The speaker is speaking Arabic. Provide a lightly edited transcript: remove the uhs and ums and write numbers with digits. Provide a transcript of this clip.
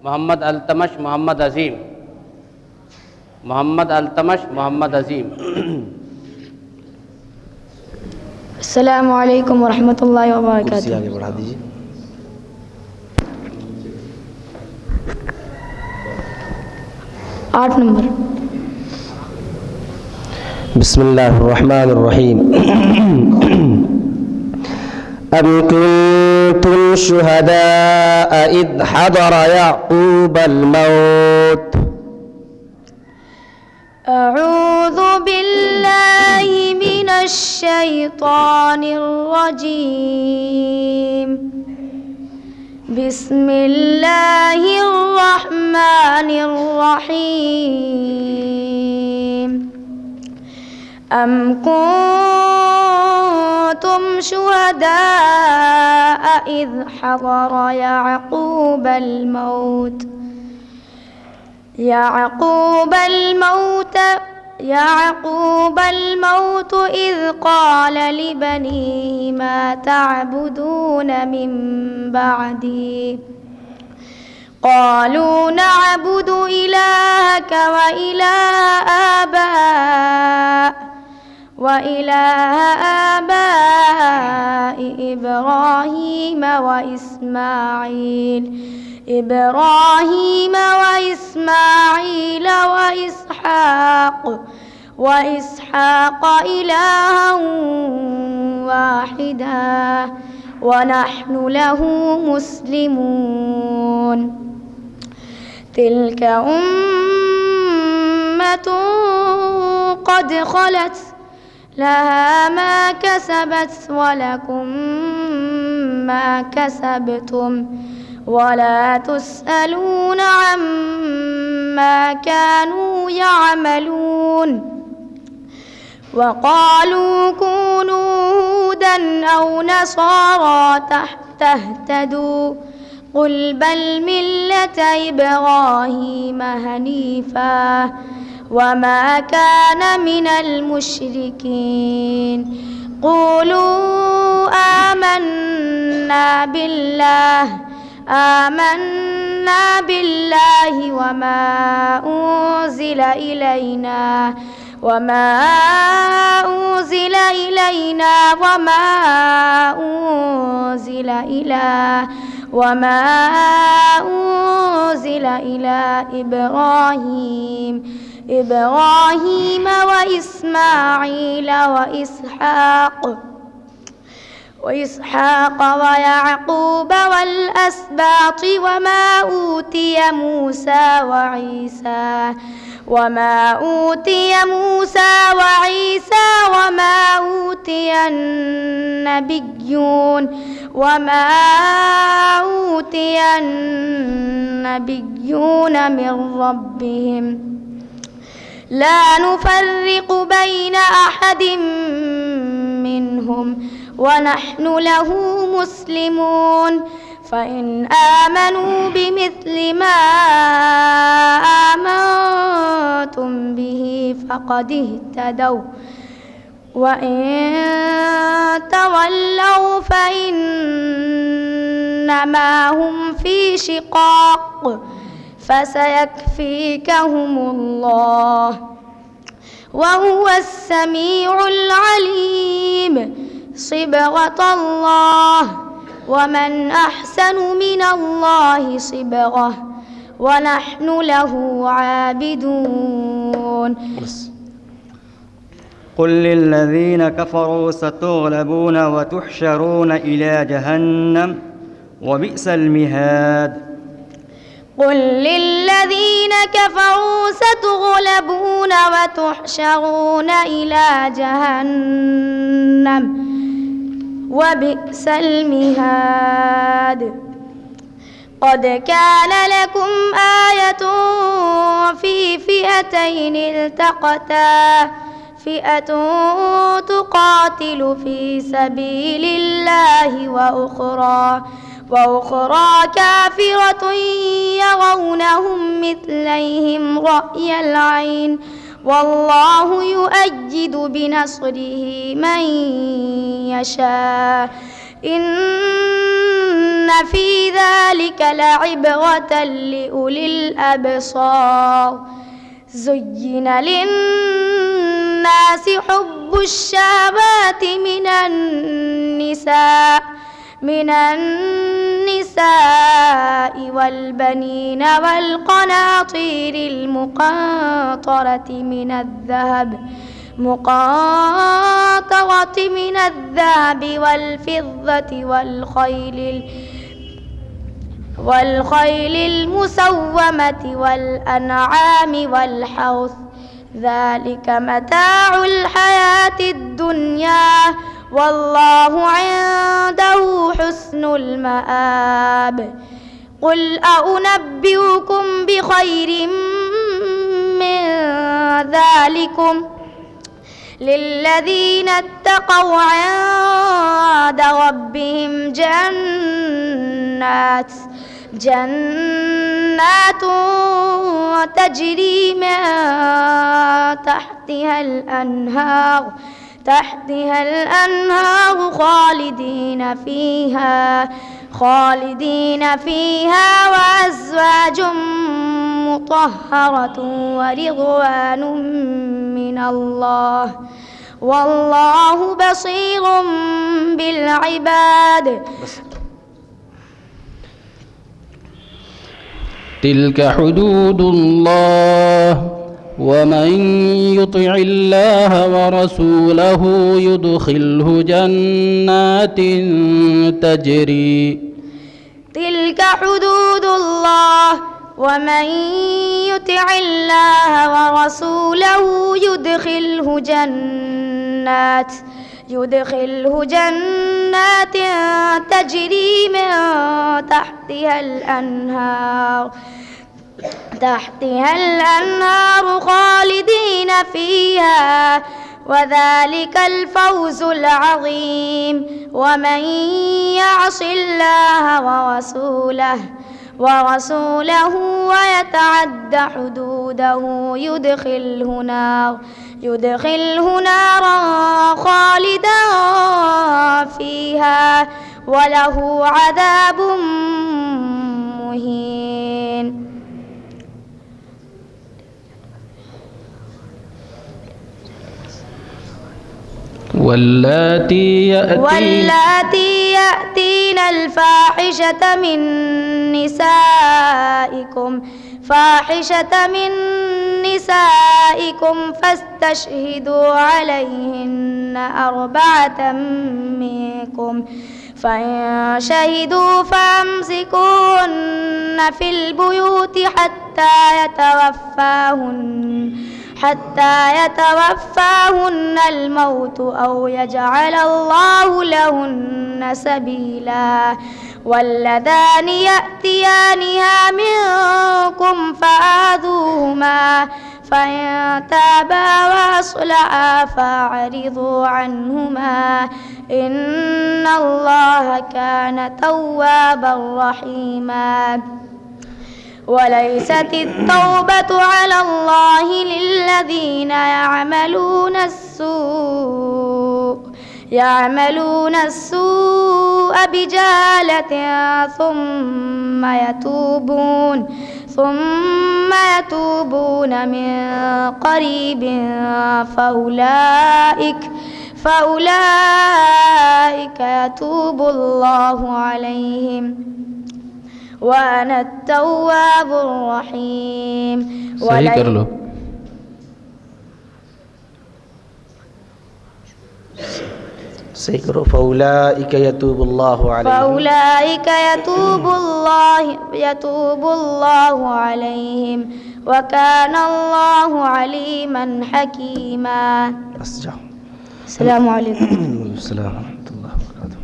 मोहम्मद अल्तमश मोहम्मद अजीम, मोहम्मद अल्तमश मोहम्मद अजीम। अस्सलामु अलैकुम वरहमतुल्लाहि वबरकातुहू। कुर्सी आगे बढ़ा दीजिए। आठ नंबर। बिस्मिल्लाहिर्रहमानिर्रहीम। अम कुंतुम शुहदाअ इज़ हदर याक़ूबल मौत। अऊज़ु बिल्लाहि मिनश शैतानिर रजीम। बिस्मिल्लाहिर रहमानिर रहीम। अम कुंतुम शुहदाअ इज़ हदर याक़ूबल मौत। याक़ूब الموت إذ قال لبنيه ما تعبدون من بعدي قالوا نعبد إلهك وإله آباء إبراهيم وإسماعيل وإسحاق إلها واحدا ونحن له مسلمون. تلك أمة قد خلت لها ما كسبت ولكم ما كسبتم ولا تسألون عما كانوا يعملون. وقالوا كونوا هودا أو نصارى تهتدوا قل بل ملة إبراهيم حنيفا وما كان من المشركين. قولوا آمنا بالله وما أنزل إلينا وما أنزل إلى إبراهيم وإسماعيل وإسحاق ويعقوب والأسباط وما أوتي موسى وعيسى وما أوتي النبيون من ربهم لا نفرق بين أحد منهم ونحن له مسلمون. فإن آمنوا بمثل ما آمنتم به فقد اهتدوا وإن تولوا فإنما هم في شقاق فسيكفيكهم الله وهو السميع العليم. صبغة الله ومن أحسن من الله صبغة ونحن له عابدون. قل للذين كفروا ستغلبون وتحشرون إلى جهنم وبئس المهاد. قل للذين كفروا ستغلبون وتحشرون إلى جهنم وبئس المهاد. قد كان لكم آية في فئتين التقتا فئة تقاتل في سبيل الله وأخرى كافرة يرونهم مثليهم رأي العين والله يؤيد بنصره من يشاء إن في ذلك لعبرة لأولي الأبصار زين للناس حب الشهوات من النساء والبنين والقناطير المقنطرة من الذهب والفضة والخيل المسومة والأنعام والحرث ذلك متاع الحياة الدنيا والله عنده حسن المآب قل أنبئكم بخير من ذلكم للذين اتقوا عند ربهم جنات تجري من تحتها الأنهار خالدين فيها وأزواج مطهرة ورضوان من الله والله بصير بالعباد. تلك حدود الله ومن يطع الله ورسوله يدخله جنات تجري. تلك حدود الله ومن يطع الله ورسوله يدخله جنات تجري من تحتها الأنهار خالدين فيها وذلك الفوز العظيم. ومن يعص الله ورسوله ويتعد حدوده يدخله نارا خالدا فيها وله عذاب مهين. واللاتي يأتين الفاحشة من نسائكم فاستشهدوا عليهن 4 منكم فإن شهدوا فأمسكوهن في البيوت حتى يتوفاهن الموت أو يجعل الله لهن سبيلا. واللذان يأتيانها منكم فآذوهما فإن تابا وأصلحا فأعرضوا عنهما إن الله كان توابا رحيما. وليست التوبة على الله للذين يعملون السوء بجهالة ثم يتوبون من قريب فأولئك يتوب الله عليهم وأنا التواب الرحيم. सही कर लो. सही करो. فأولئك يتوب الله عليهم وكان الله عليما حكيما. بس جاو. السلام عليكم. السلام.